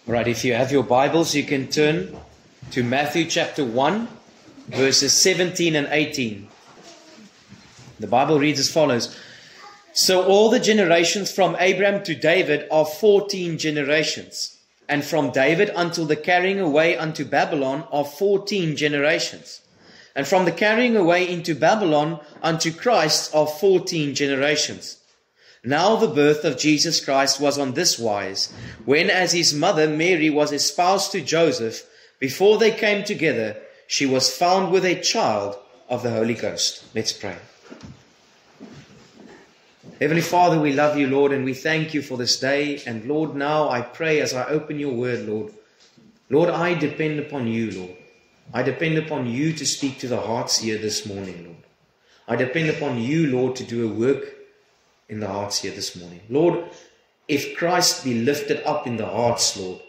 Right, if you have your Bibles, you can turn to Matthew chapter 1, verses 17 and 18. The Bible reads as follows. So all the generations from Abraham to David are 14 generations. And from David until the carrying away unto Babylon are 14 generations. And from the carrying away into Babylon unto Christ are 14 generations. Now the birth of Jesus Christ was on this wise, when as his mother Mary was espoused to Joseph, before they came together, she was found with a child of the Holy Ghost. Let's pray. Heavenly Father, we love you, Lord, and we thank you for this day. And Lord, now I pray as I open your word, Lord, I depend upon you, Lord. I depend upon you to speak to the hearts here this morning, Lord. I depend upon you, Lord, to do a work in the hearts here this morning. Lord, if Christ be lifted up in the hearts, Lord,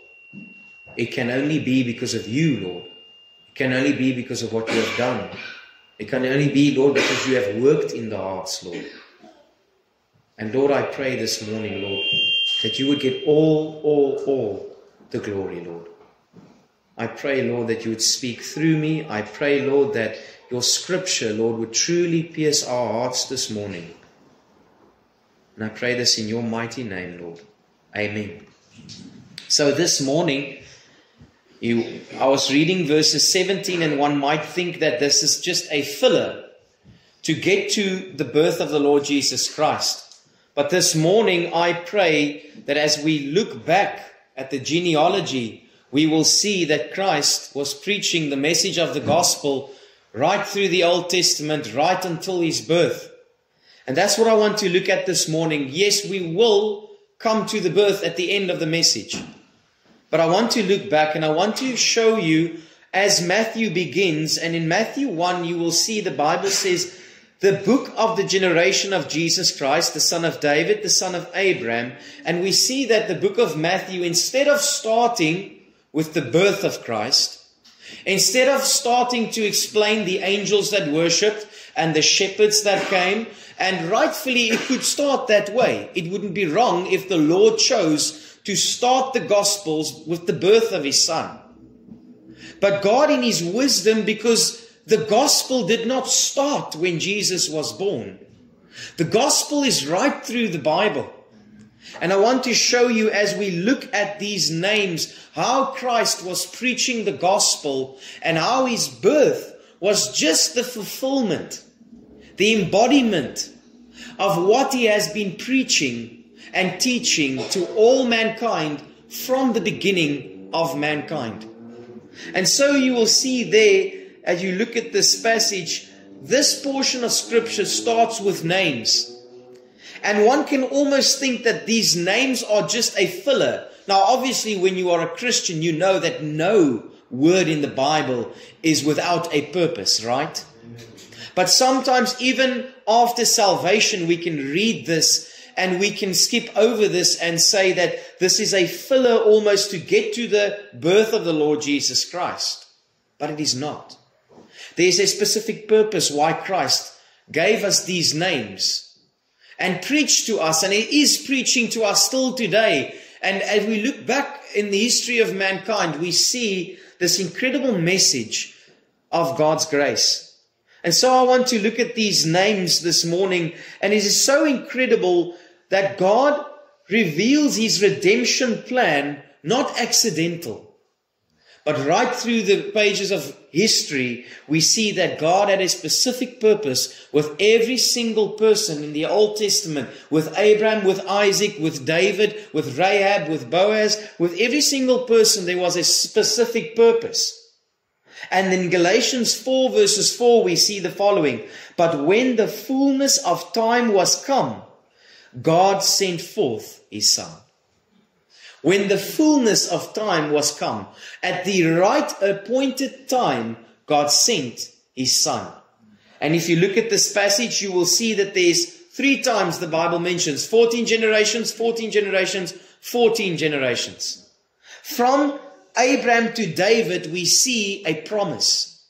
it can only be because of you, Lord. It can only be because of what you have done. It can only be, Lord, because you have worked in the hearts, Lord. And Lord, I pray this morning, Lord, that you would get all the glory, Lord. I pray, Lord, that you would speak through me. I pray, Lord, that your scripture, Lord, would truly pierce our hearts this morning. And I pray this in your mighty name, Lord. Amen. So this morning, I was reading verses 17, and one might think that this is just a filler to get to the birth of the Lord Jesus Christ. But this morning, I pray that as we look back at the genealogy, we will see that Christ was preaching the message of the gospel right through the Old Testament, right until his birth. And that's what I want to look at this morning. Yes, we will come to the birth at the end of the message. But I want to look back and I want to show you as Matthew begins. And in Matthew 1, you will see the Bible says, the book of the generation of Jesus Christ, the son of David, the son of Abraham. And we see that the book of Matthew, instead of starting with the birth of Christ, instead of starting to explain the angels that worshipped and the shepherds that came, and rightfully it could start that way. It wouldn't be wrong if the Lord chose to start the Gospels with the birth of his son. But God in his wisdom, because the Gospel did not start when Jesus was born. The Gospel is right through the Bible. And I want to show you as we look at these names, how Christ was preaching the Gospel and how his birth was just the fulfillment, the embodiment of what he has been preaching and teaching to all mankind from the beginning of mankind. And so you will see there, as you look at this passage, this portion of scripture starts with names. And one can almost think that these names are just a filler. Now, obviously, when you are a Christian, you know that no word in the Bible is without a purpose, right? But sometimes even after salvation, we can read this and we can skip over this and say that this is a filler almost to get to the birth of the Lord Jesus Christ. But it is not. There is a specific purpose why Christ gave us these names and preached to us, and He is preaching to us still today. And as we look back in the history of mankind, we see this incredible message of God's grace. And so I want to look at these names this morning, and it is so incredible that God reveals His redemption plan, not accidental. But right through the pages of history, we see that God had a specific purpose with every single person in the Old Testament, with Abraham, with Isaac, with David, with Rahab, with Boaz, with every single person there was a specific purpose. And in Galatians 4 verses 4 we see the following. But when the fullness of time was come, God sent forth His Son. When the fullness of time was come, at the right appointed time, God sent His Son. And if you look at this passage, you will see that there's 3 times the Bible mentions 14 generations, 14 generations, 14 generations. From Abraham to David, we see a promise.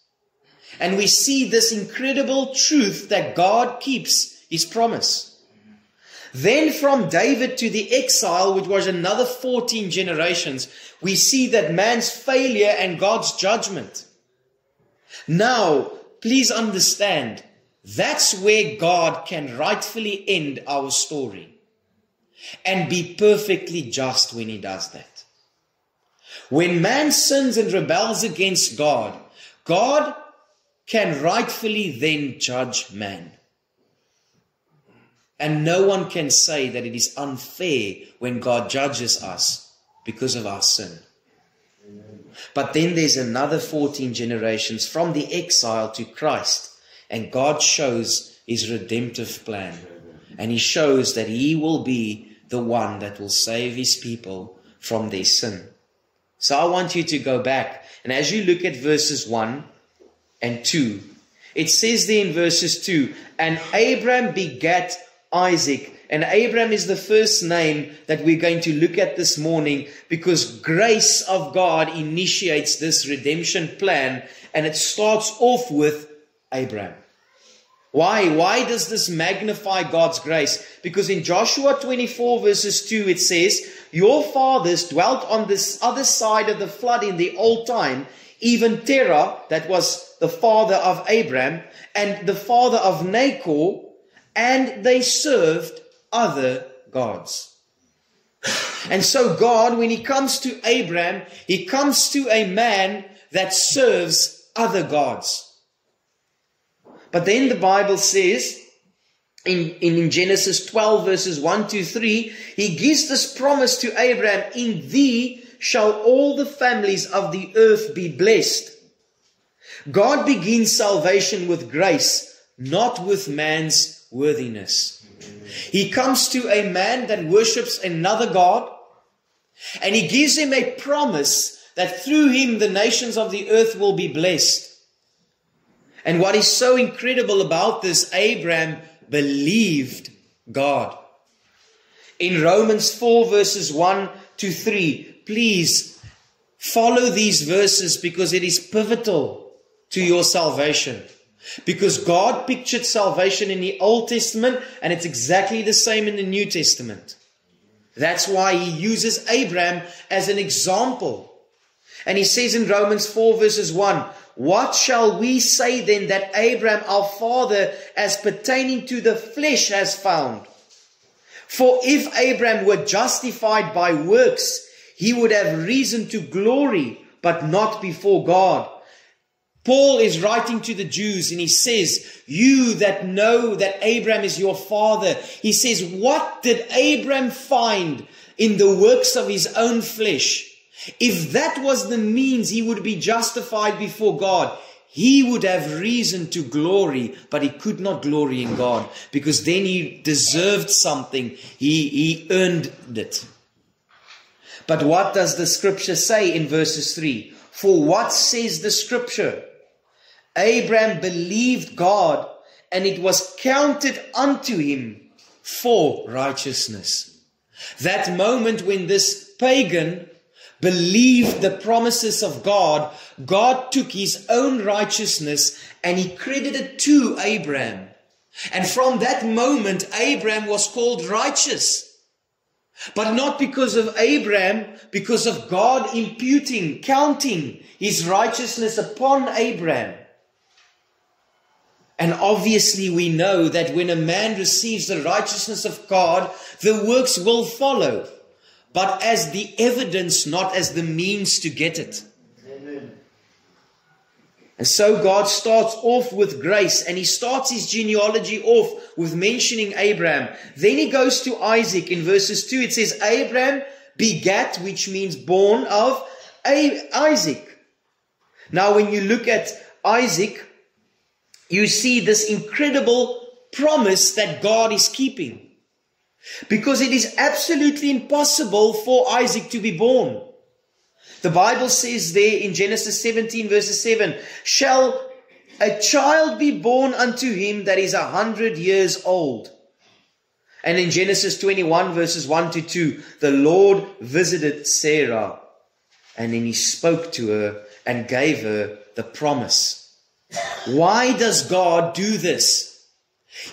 And we see this incredible truth that God keeps His promise. Then from David to the exile, which was another 14 generations, we see that man's failure and God's judgment. Now, please understand, that's where God can rightfully end our story and be perfectly just when He does that. When man sins and rebels against God, God can rightfully then judge man. And no one can say that it is unfair when God judges us because of our sin. But then there's another 14 generations from the exile to Christ, and God shows His redemptive plan. And He shows that He will be the one that will save His people from their sin. So I want you to go back, and as you look at verses 1 and 2, it says there in verses 2, and Abraham begat Isaac. And Abraham is the first name that we're going to look at this morning, because grace of God initiates this redemption plan, and it starts off with Abraham. Why? Why does this magnify God's grace? Because in Joshua 24 verses 2 it says, your fathers dwelt on this other side of the flood in the old time, even Terah, that was the father of Abraham, and the father of Nahor, and they served other gods. And so God, when He comes to Abraham, He comes to a man that serves other gods. But then the Bible says in Genesis 12 verses 1 to 3, He gives this promise to Abraham, in thee shall all the families of the earth be blessed. God begins salvation with grace, not with man's worthiness. He comes to a man that worships another God, and He gives him a promise that through him the nations of the earth will be blessed. And what is so incredible about this, Abraham believed God. In Romans 4 verses 1 to 3, please follow these verses, because it is pivotal to your salvation. Because God pictured salvation in the Old Testament, and it's exactly the same in the New Testament. That's why He uses Abraham as an example. And He says in Romans 4 verses 1, what shall we say then that Abraham our father as pertaining to the flesh has found? For if Abraham were justified by works, he would have reason to glory, but not before God. Paul is writing to the Jews, and he says, you that know that Abraham is your father, he says, what did Abraham find in the works of his own flesh? If that was the means he would be justified before God, he would have reason to glory, but he could not glory in God, because then he deserved something. He earned it. But what does the scripture say in verses 3? For what says the scripture? Abraham believed God, and it was counted unto him for righteousness. That moment when this pagan believed the promises of God, God took His own righteousness and He credited to Abraham. And from that moment, Abraham was called righteous. But not because of Abraham, because of God imputing, counting His righteousness upon Abraham. And obviously we know that when a man receives the righteousness of God, the works will follow. But as the evidence, not as the means to get it. Amen. And so God starts off with grace, and He starts His genealogy off with mentioning Abraham. Then He goes to Isaac. In verses 2 it says, Abraham begat, which means born of Isaac. Now when you look at Isaac, you see this incredible promise that God is keeping. Because it is absolutely impossible for Isaac to be born. The Bible says there in Genesis 17 verses 7, shall a child be born unto him that is 100 years old? And in Genesis 21 verses 1 to 2, the Lord visited Sarah, and then He spoke to her and gave her the promise. Why does God do this?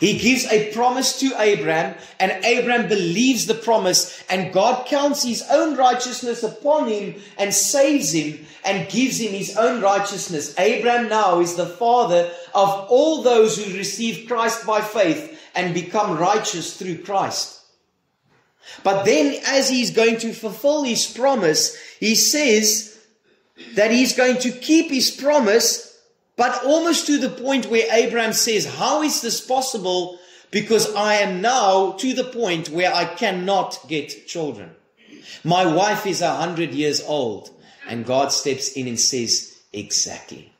He gives a promise to Abraham, and Abraham believes the promise, and God counts his own righteousness upon him and saves him and gives him his own righteousness. Abraham now is the father of all those who receive Christ by faith and become righteous through Christ. But then as he's going to fulfill his promise, he says that he's going to keep his promise, but almost to the point where Abraham says, how is this possible? Because I am now to the point where I cannot get children. My wife is 100 years old. And God steps in and says, exactly.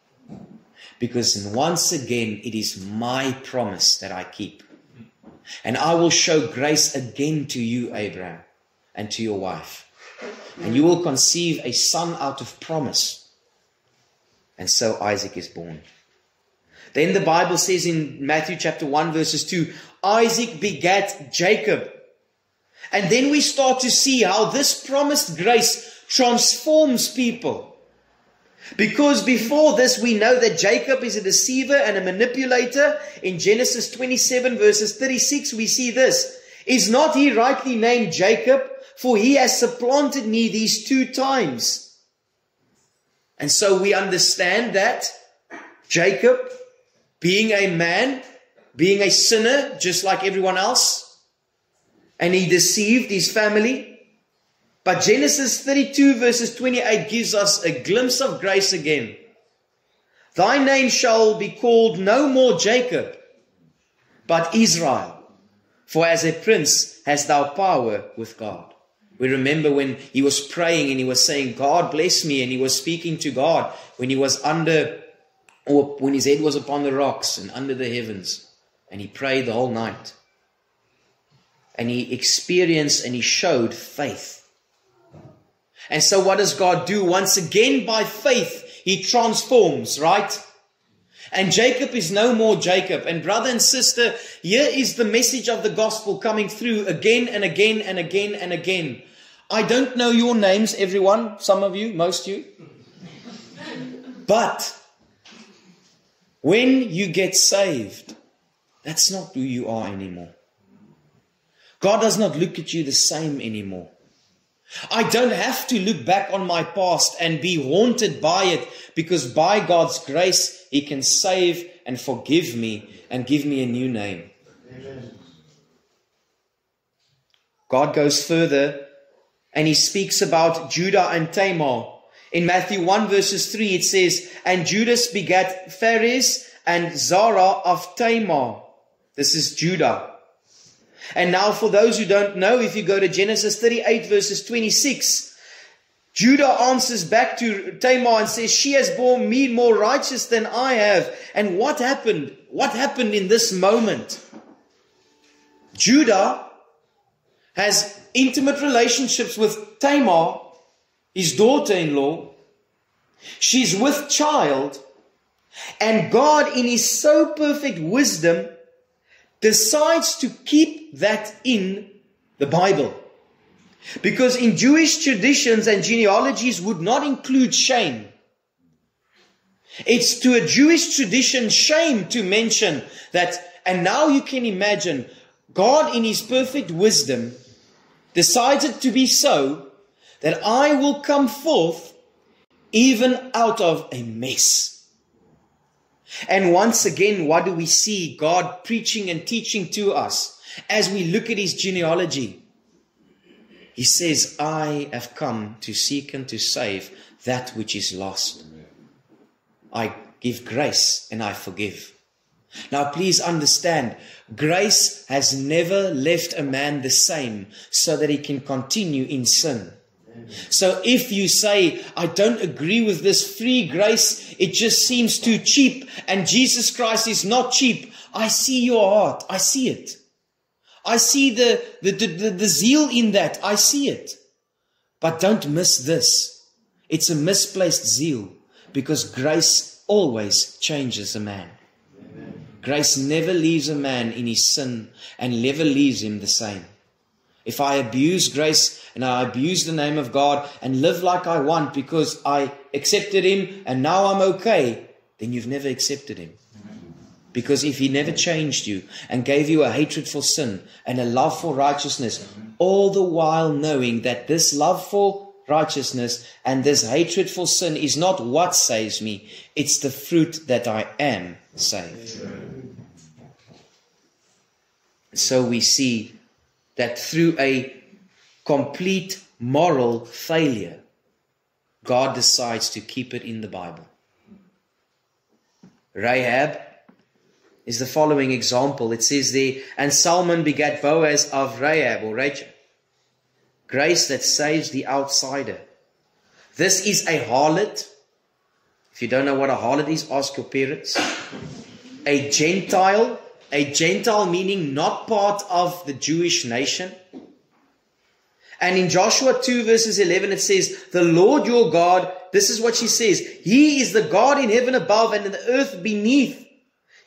Because once again, it is my promise that I keep. And I will show grace again to you, Abraham, and to your wife. And you will conceive a son out of promise. And so Isaac is born. Then the Bible says in Matthew chapter 1 verses 2, Isaac begat Jacob. And then we start to see how this promised grace transforms people. Because before this we know that Jacob is a deceiver and a manipulator. In Genesis 27 verses 36 we see this. Is not he rightly named Jacob? For he has supplanted me these 2 times. And so we understand that Jacob, being a man, being a sinner, just like everyone else, and he deceived his family. But Genesis 32 verses 28 gives us a glimpse of grace again. Thy name shall be called no more Jacob, but Israel. For as a prince hast thou power with God. We remember when he was praying and he was saying, God bless me. And he was speaking to God when he was under, or when his head was upon the rocks and under the heavens. And he prayed the whole night. And he experienced and he showed faith. And so what does God do? Once again by faith, he transforms, right? And Jacob is no more Jacob. And brother and sister, here is the message of the gospel coming through again and again and again and again. I don't know your names, everyone. Some of you, most of you. But when you get saved, that's not who you are anymore. God does not look at you the same anymore. I don't have to look back on my past and be haunted by it, because by God's grace, He can save and forgive me and give me a new name. Amen. God goes further and He speaks about Judah and Tamar. In Matthew 1 verses 3 it says, and Judas begat Phares and Zara of Tamar. This is Judah. And now for those who don't know, if you go to Genesis 38 verses 26, Judah answers back to Tamar and says, she has borne me more righteous than I have. And what happened? What happened in this moment? Judah has intimate relationships with Tamar, his daughter-in-law. She's with child. And God, in His so perfect wisdom, decides to keep that in the Bible. Because in Jewish traditions and genealogies would not include shame. It's to a Jewish tradition shame to mention that. And now you can imagine, God in His perfect wisdom decided to be so that I will come forth even out of a mess. And once again, what do we see God preaching and teaching to us as we look at His genealogy? He says, I have come to seek and to save that which is lost. I give grace and I forgive. Now please understand, grace has never left a man the same so that he can continue in sin. So if you say, I don't agree with this free grace, it just seems too cheap, and Jesus Christ is not cheap, I see your heart. I see it. I see the zeal in that. I see it. But don't miss this. It's a misplaced zeal, because grace always changes a man. Amen. Grace never leaves a man in his sin and never leaves him the same. If I abuse grace and I abuse the name of God and live like I want because I accepted Him and now I'm okay, then you've never accepted Him. Because if he never changed you and gave you a hatred for sin and a love for righteousness, all the while knowing that this love for righteousness and this hatred for sin is not what saves me, it's the fruit that I am saved. So we see that through a complete moral failure, God decides to keep it in the Bible. Rahab is the following example. It says there, and Salmon begat Boaz of Rahab or Rachel. Grace that saves the outsider. This is a harlot. If you don't know what a harlot is, ask your parents. A Gentile meaning not part of the Jewish nation. And in Joshua 2 verses 11 it says, the Lord your God, this is what she says, He is the God in heaven above and in the earth beneath.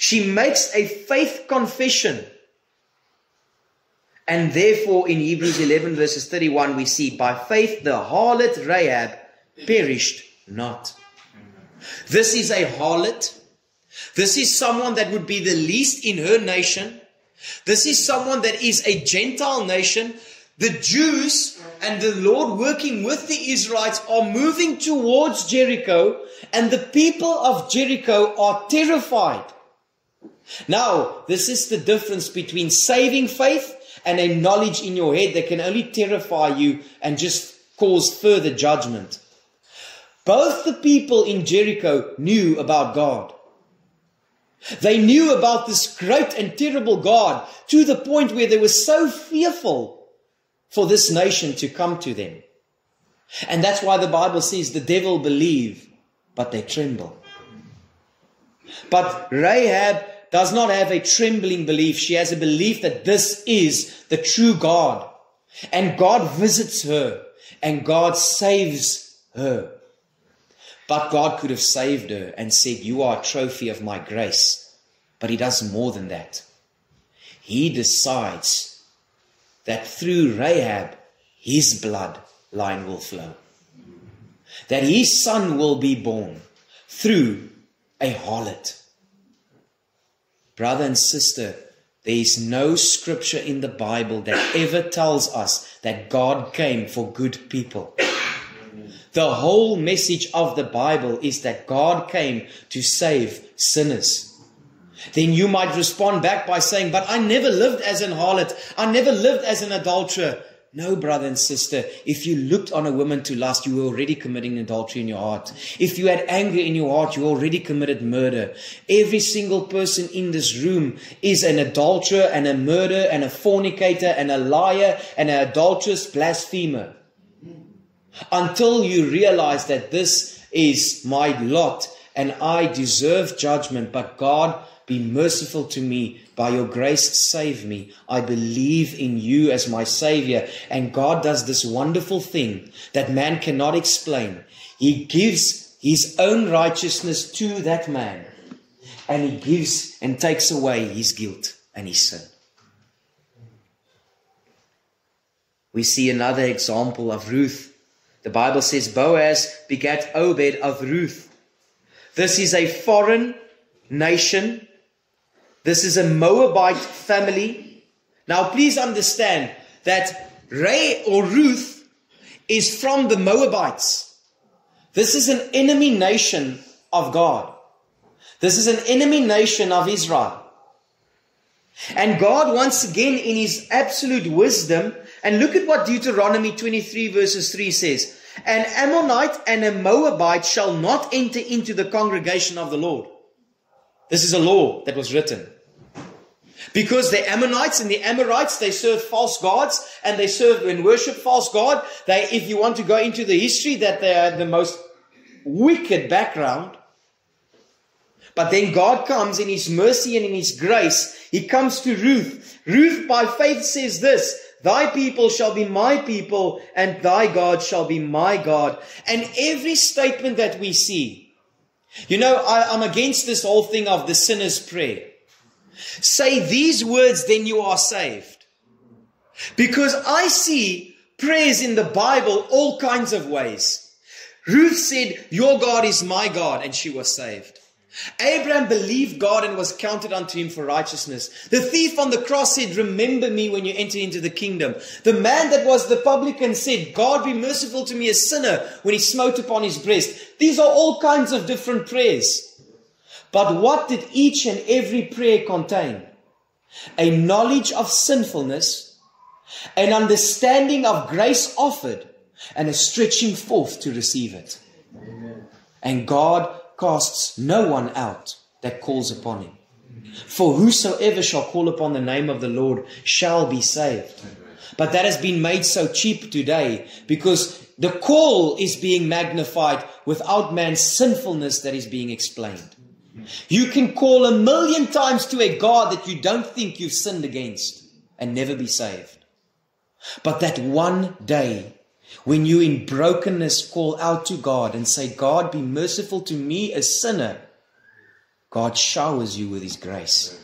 She makes a faith confession. And therefore in Hebrews 11 verses 31 we see, by faith the harlot Rahab perished not. This is a harlot. This is someone that would be the least in her nation. This is someone that is a Gentile nation. The Jews and the Lord working with the Israelites are moving towards Jericho, and the people of Jericho are terrified. Now, this is the difference between saving faith and a knowledge in your head that can only terrify you and just cause further judgment. Both the people in Jericho knew about God. They knew about this great and terrible God to the point where they were so fearful for this nation to come to them. And that's why the Bible says the devil believe, but they tremble. But Rahab does not have a trembling belief. She has a belief that this is the true God. And God visits her. And God saves her. But God could have saved her and said, you are a trophy of my grace. But He does more than that. He decides that through Rahab, His bloodline will flow. That His son will be born through a harlot. Brother and sister, there is no scripture in the Bible that ever tells us that God came for good people. The whole message of the Bible is that God came to save sinners. Then you might respond back by saying, but I never lived as an harlot. I never lived as an adulterer. No, brother and sister, if you looked on a woman to lust, you were already committing adultery in your heart. If you had anger in your heart, you already committed murder. Every single person in this room is an adulterer and a murderer and a fornicator and a liar and an adulterous blasphemer. Until you realize that this is my lot and I deserve judgment, but God, be merciful to me. By your grace, save me. I believe in you as my Savior. And God does this wonderful thing that man cannot explain. He gives His own righteousness to that man. And He gives and takes away his guilt and his sin. We see another example of Ruth. The Bible says Boaz begat Obed of Ruth. This is a foreign nation. This is a Moabite family. Now please understand that Ruth is from the Moabites. This is an enemy nation of God. This is an enemy nation of Israel. And God once again in His absolute wisdom, and look at what Deuteronomy 23 verses 3 says. An Ammonite and a Moabite shall not enter into the congregation of the Lord. This is a law that was written. Because the Ammonites and the Amorites, they serve false gods and they serve and worship false God. If you want to go into the history, that they are the most wicked background. But then God comes in His mercy and in His grace. He comes to Ruth. Ruth by faith says this, thy people shall be my people and thy God shall be my God. And every statement that we see, I'm against this whole thing of the sinner's prayer. Say these words, then you are saved. Because I see prayers in the Bible all kinds of ways. Ruth said, your God is my God, and she was saved. Abraham believed God and was counted unto him for righteousness. The thief on the cross said, remember me when you enter into the kingdom. The man that was the publican said, God be merciful to me a sinner, when he smote upon his breast. These are all kinds of different prayers. But what did each and every prayer contain? A knowledge of sinfulness, an understanding of grace offered, and a stretching forth to receive it. Amen. And God casts no one out that calls upon him. For whosoever shall call upon the name of the Lord shall be saved. But that has been made so cheap today, because the call is being magnified without man's sinfulness that is being explained. You can call 1,000,000 times to a God that you don't think you've sinned against and never be saved. But that one day, when you in brokenness call out to God and say, God, be merciful to me, a sinner, God showers you with his grace.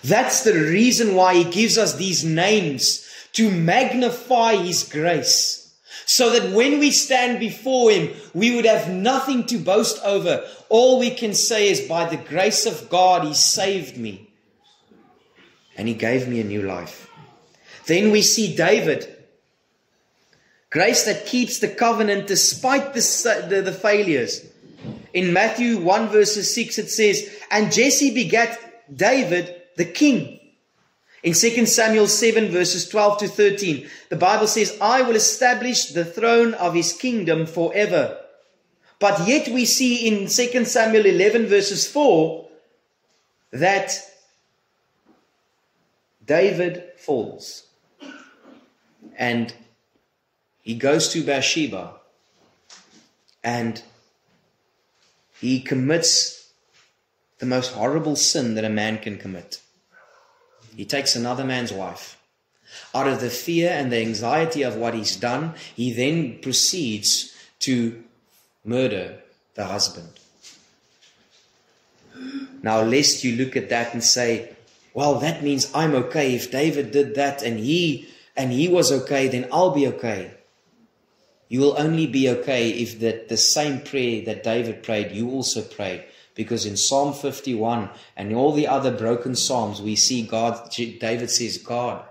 That's the reason why he gives us these names, to magnify his grace. So that when we stand before him, we would have nothing to boast over. All we can say is, by the grace of God, he saved me. And he gave me a new life. Then we see David. Grace that keeps the covenant despite the failures. In Matthew 1 verses 6 it says, and Jesse begat David the king. In 2 Samuel 7 verses 12 to 13, the Bible says, I will establish the throne of his kingdom forever. But yet we see in 2 Samuel 11 verses 4 that David falls. And he goes to Bathsheba and he commits the most horrible sin that a man can commit. He takes another man's wife. Out of the fear and the anxiety of what he's done, he then proceeds to murder the husband. Now, lest you look at that and say, well, that means I'm okay. If David did that and he was okay, then I'll be okay. You will only be okay if the same prayer that David prayed, you also prayed. Because in Psalm 51 and all the other broken Psalms, we see David says, God,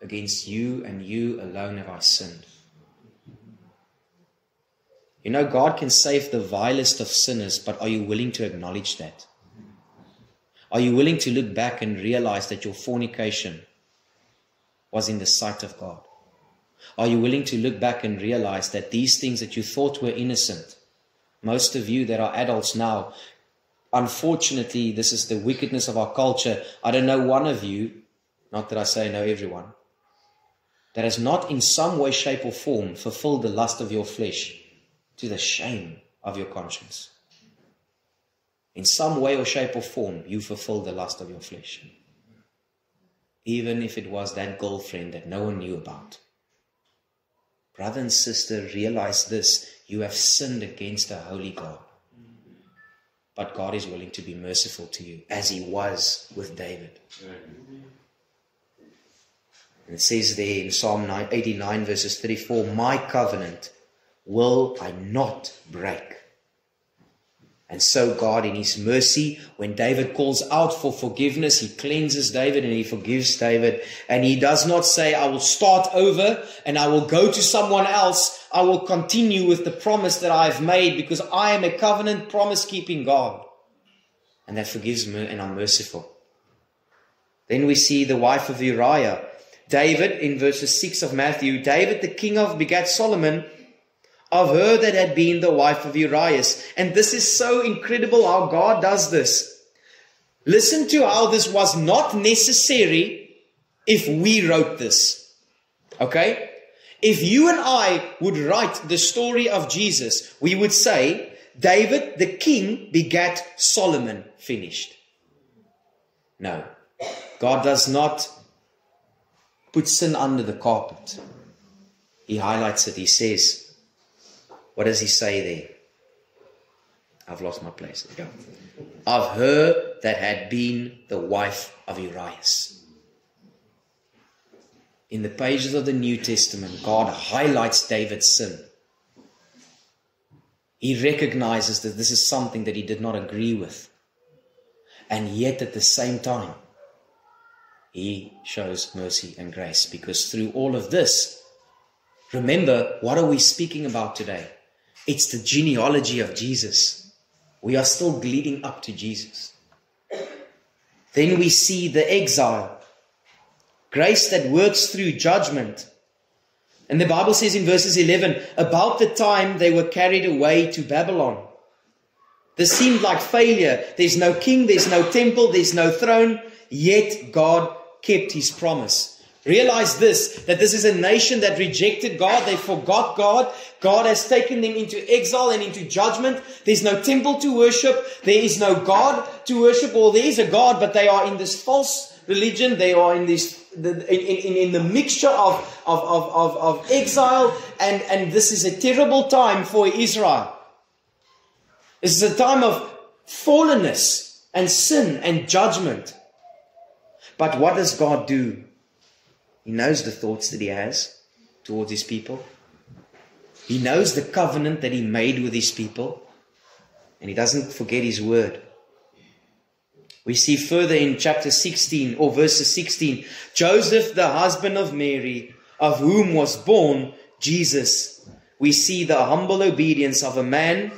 against you and you alone have I sinned. You know, God can save the vilest of sinners, but are you willing to acknowledge that? Are you willing to look back and realize that your fornication was in the sight of God? Are you willing to look back and realize that these things that you thought were innocent, most of you that are adults now, unfortunately, this is the wickedness of our culture. I don't know one of you, not that I say I know everyone, that has not in some way, shape or form fulfilled the lust of your flesh to the shame of your conscience. In some way or shape or form, you fulfilled the lust of your flesh. Even if it was that girlfriend that no one knew about. Brother and sister, realize this. You have sinned against a holy God. But God is willing to be merciful to you, as he was with David. And it says there in Psalm 89 verses 34, my covenant will I not break. And so God in his mercy, when David calls out for forgiveness, he cleanses David and he forgives David. And he does not say, I will start over and I will go to someone else. I will continue with the promise that I have made because I am a covenant promise-keeping God. And that forgives me and I'm merciful. Then we see the wife of Uriah. David, in verses 6 of Matthew, David the king begat Solomon, of her that had been the wife of Uriah. And this is so incredible how God does this. Listen to how this was not necessary if we wrote this. Okay? If you and I would write the story of Jesus, we would say, David the king begat Solomon. Finished. No. God does not put sin under the carpet. He highlights it. He says, what does he say there? I've lost my place. There we go. Of her that had been the wife of Uriah. In the pages of the New Testament, God highlights David's sin. He recognizes that this is something that he did not agree with. And yet at the same time, He shows mercy and grace. Because through all of this, remember, what are we speaking about today? It's the genealogy of Jesus. We are still leading up to Jesus. Then we see the exile. Grace that works through judgment. And the Bible says in verses 11, about the time they were carried away to Babylon. This seemed like failure. There's no king, there's no temple, there's no throne. Yet God kept His promise. Realize this, that this is a nation that rejected God. They forgot God. God has taken them into exile and into judgment. There's no temple to worship. There is no God to worship. Or there is a God, but they are in this false religion. They are in this in the mixture of exile. And this is a terrible time for Israel. This is a time of fallenness and sin and judgment. But what does God do? He knows the thoughts that He has towards His people. He knows the covenant that He made with His people. And He doesn't forget His word. We see further in chapter 16 or verses 16. Joseph, the husband of Mary, of whom was born Jesus. We see the humble obedience of a man,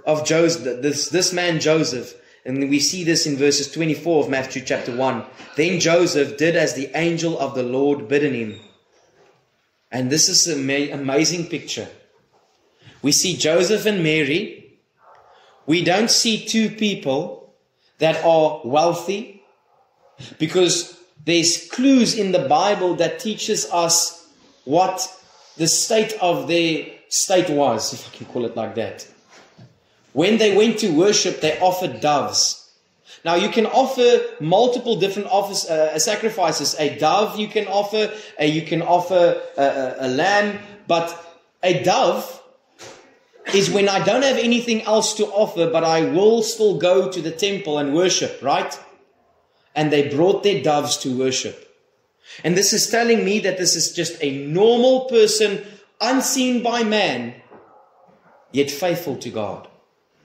of Joseph, this man Joseph. And we see this in verses 24 of Matthew chapter 1. Then Joseph did as the angel of the Lord bidden him. And this is an amazing picture. We see Joseph and Mary. We don't see two people that are wealthy, because there's clues in the Bible that teaches us what the state of their state was, if I can call it like that. When they went to worship, they offered doves. Now, you can offer multiple different sacrifices. A dove you can offer, a lamb. But a dove is when I don't have anything else to offer, but I will still go to the temple and worship, right? And they brought their doves to worship. And this is telling me that this is just a normal person, unseen by man, yet faithful to God.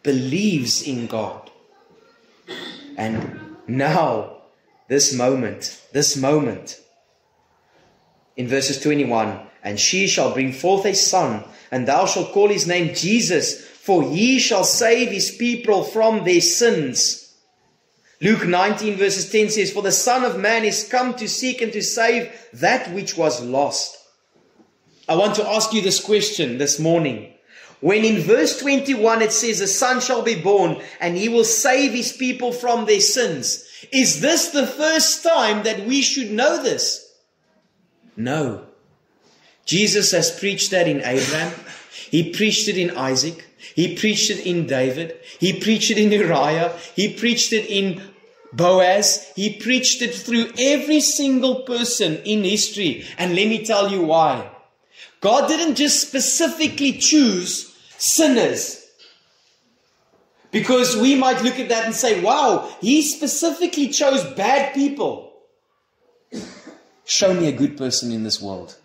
Believes in God. And now, this moment, in verses 21, and she shall bring forth a son, and thou shalt call his name Jesus, for he shall save his people from their sins. Luke 19 verses 10 says, for the Son of Man is come to seek and to save that which was lost. I want to ask you this question this morning. When in verse 21 it says, a son shall be born and he will save his people from their sins. Is this the first time that we should know this? No. Jesus has preached that in Abraham. He preached it in Isaac. He preached it in David. He preached it in Uriah. He preached it in Boaz. He preached it through every single person in history. And let me tell you why. God didn't just specifically choose sinners. Because we might look at that and say, wow, He specifically chose bad people. Show me a good person in this world.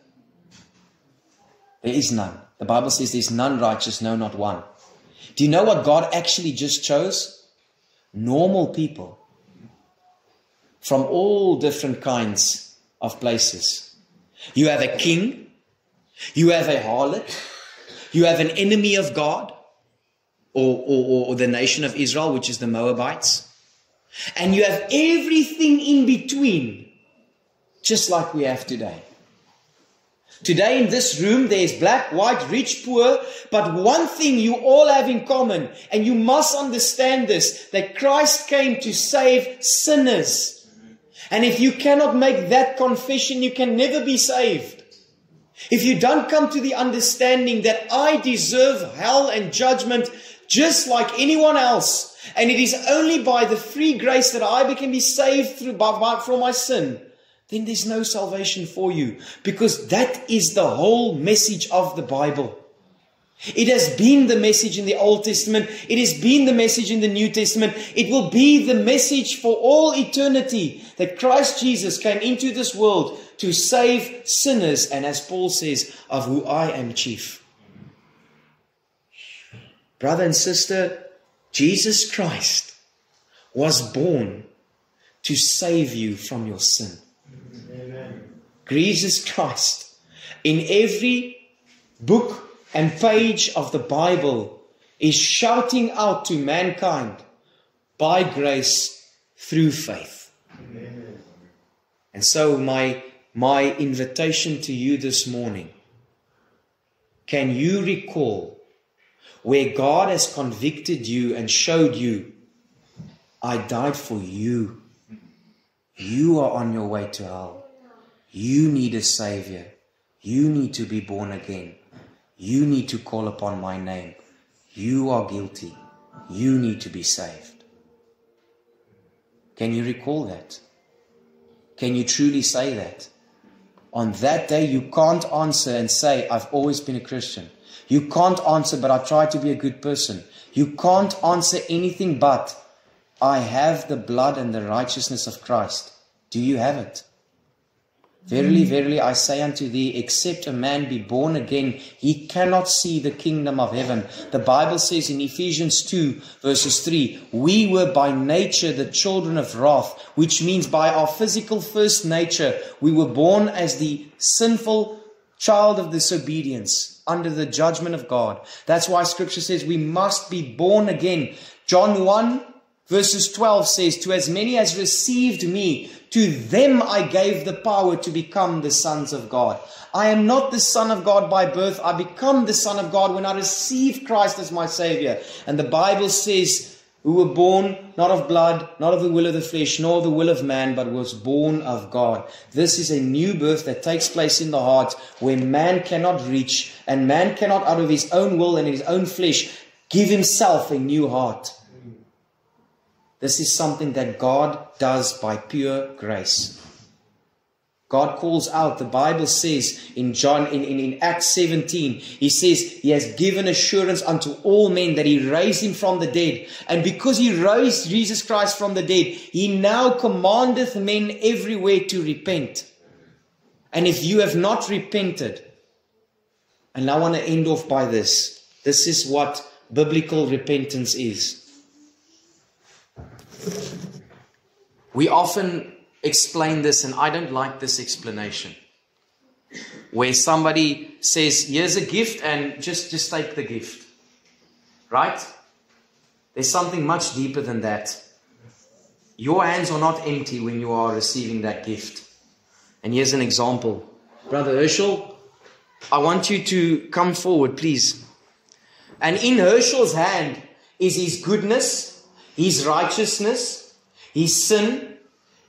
There is none. The Bible says there's none righteous, no, not one. Do you know what God actually just chose? Normal people. From all different kinds of places. You have a king. You have a harlot. You have an enemy of God. Or the nation of Israel, which is the Moabites. And you have everything in between. Just like we have today. Today in this room there is black, white, rich, poor. But one thing you all have in common. And you must understand this. That Christ came to save sinners. And if you cannot make that confession, you can never be saved. If you don't come to the understanding that I deserve hell and judgment just like anyone else. And it is only by the free grace that I can be saved from my sin. Then there's no salvation for you. Because that is the whole message of the Bible. It has been the message in the Old Testament. It has been the message in the New Testament. It will be the message for all eternity that Christ Jesus came into this world to save sinners. And as Paul says, of who I am chief. Brother and sister, Jesus Christ was born to save you from your sin. Jesus Christ, in every book and page of the Bible, is shouting out to mankind, by grace through faith. And so my invitation to you this morning, can you recall where God has convicted you and showed you, I died for you. You are on your way to hell. You need a Savior. You need to be born again. You need to call upon my name. You are guilty. You need to be saved. Can you recall that? Can you truly say that? On that day, you can't answer and say, I've always been a Christian. You can't answer, but I try to be a good person. You can't answer anything but, I have the blood and the righteousness of Christ. Do you have it? Verily, verily, I say unto thee, except a man be born again, he cannot see the kingdom of heaven. The Bible says in Ephesians 2, verses 3, we were by nature the children of wrath, which means by our physical first nature, we were born as the sinful child of disobedience, under the judgment of God. That's why Scripture says we must be born again. John 1, verses 12 says, to as many as received me, to them I gave the power to become the sons of God. I am not the son of God by birth. I become the son of God when I receive Christ as my Savior. And the Bible says, who were born not of blood, not of the will of the flesh, nor of the will of man, but was born of God. This is a new birth that takes place in the heart, where man cannot reach, and man cannot out of his own will and his own flesh give himself a new heart. This is something that God does by pure grace. God calls out, the Bible says in Acts 17, He says He has given assurance unto all men that He raised Him from the dead. And because He raised Jesus Christ from the dead, He now commandeth men everywhere to repent. And if you have not repented, and I want to end off by this. This is what biblical repentance is. We often explain this, and I don't like this explanation, where somebody says, here's a gift and just take the gift. Right? There's something much deeper than that. Your hands are not empty when you are receiving that gift. And here's an example. Brother Herschel, I want you to come forward, please. And in Herschel's hand is his goodness, his righteousness, his sin,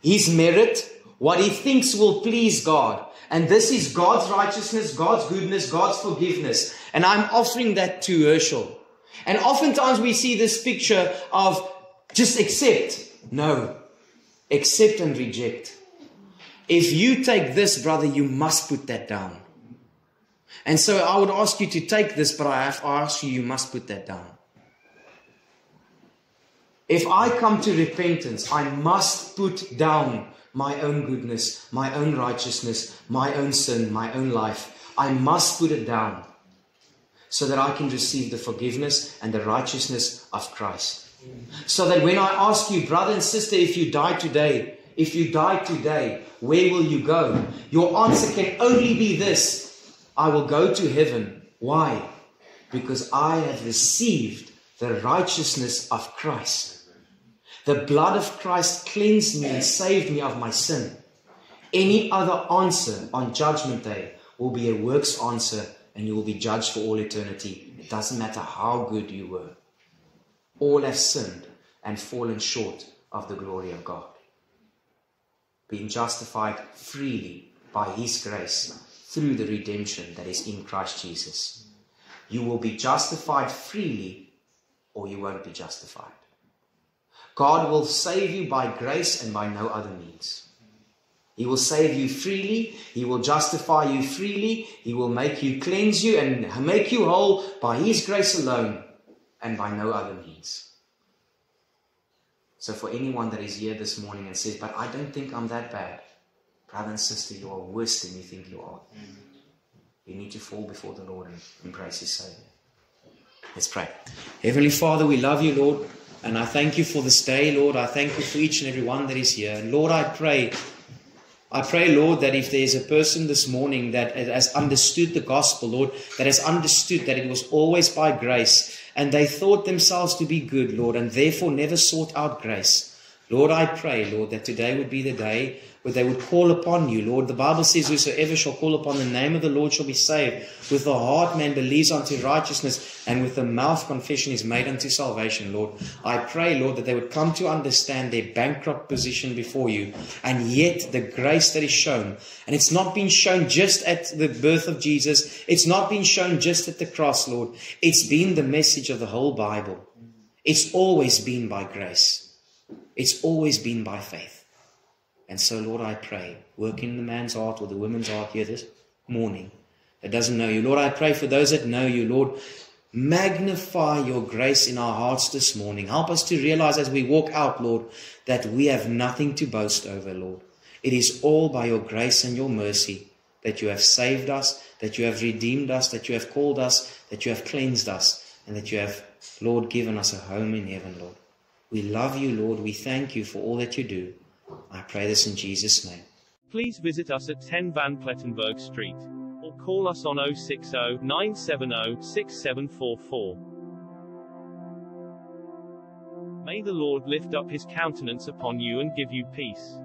his merit, what he thinks will please God. And this is God's righteousness, God's goodness, God's forgiveness. And I'm offering that to Herschel. And oftentimes we see this picture of just accept. No. Accept and reject. If you take this, brother, you must put that down. And so I would ask you to take this, but I ask you must put that down. If I come to repentance, I must put down my own goodness, my own righteousness, my own sin, my own life. I must put it down so that I can receive the forgiveness and the righteousness of Christ. So that when I ask you, brother and sister, if you die today, where will you go? Your answer can only be this: I will go to heaven. Why? Because I have received the righteousness of Christ. The blood of Christ cleansed me and saved me of my sin. Any other answer on Judgment Day will be a works answer, and you will be judged for all eternity. It doesn't matter how good you were. All have sinned and fallen short of the glory of God. Being justified freely by His grace through the redemption that is in Christ Jesus. You will be justified freely, or you won't be justified. God will save you by grace and by no other means. He will save you freely. He will justify you freely. He will make you, cleanse you and make you whole by His grace alone and by no other means. So for anyone that is here this morning and says, but I don't think I'm that bad. Brother and sister, you are worse than you think you are. You need to fall before the Lord and embrace His Savior. Let's pray. Heavenly Father, we love you, Lord. And I thank you for this day, Lord. I thank you for each and every one that is here. And Lord, I pray, Lord, that if there's a person this morning that has understood the gospel, Lord, that has understood that it was always by grace, and they thought themselves to be good, Lord, and therefore never sought out grace. Lord, I pray, Lord, that today would be the day where they would call upon you, Lord. The Bible says, whosoever shall call upon the name of the Lord shall be saved. With the heart man believes unto righteousness, and with the mouth confession is made unto salvation, Lord. I pray, Lord, that they would come to understand their bankrupt position before you, and yet the grace that is shown. And it's not been shown just at the birth of Jesus. It's not been shown just at the cross, Lord. It's been the message of the whole Bible. It's always been by grace. It's always been by faith. And so, Lord, I pray, work in the man's heart or the woman's heart here this morning that doesn't know you. Lord, I pray for those that know you, Lord, magnify your grace in our hearts this morning. Help us to realize as we walk out, Lord, that we have nothing to boast over, Lord. It is all by your grace and your mercy that you have saved us, that you have redeemed us, that you have called us, that you have cleansed us, and that you have, Lord, given us a home in heaven, Lord. We love you, Lord. We thank you for all that you do. I pray this in Jesus' name. Please visit us at 10 Van Plettenberg Street, or call us on 060 970 6744. May the Lord lift up his countenance upon you and give you peace.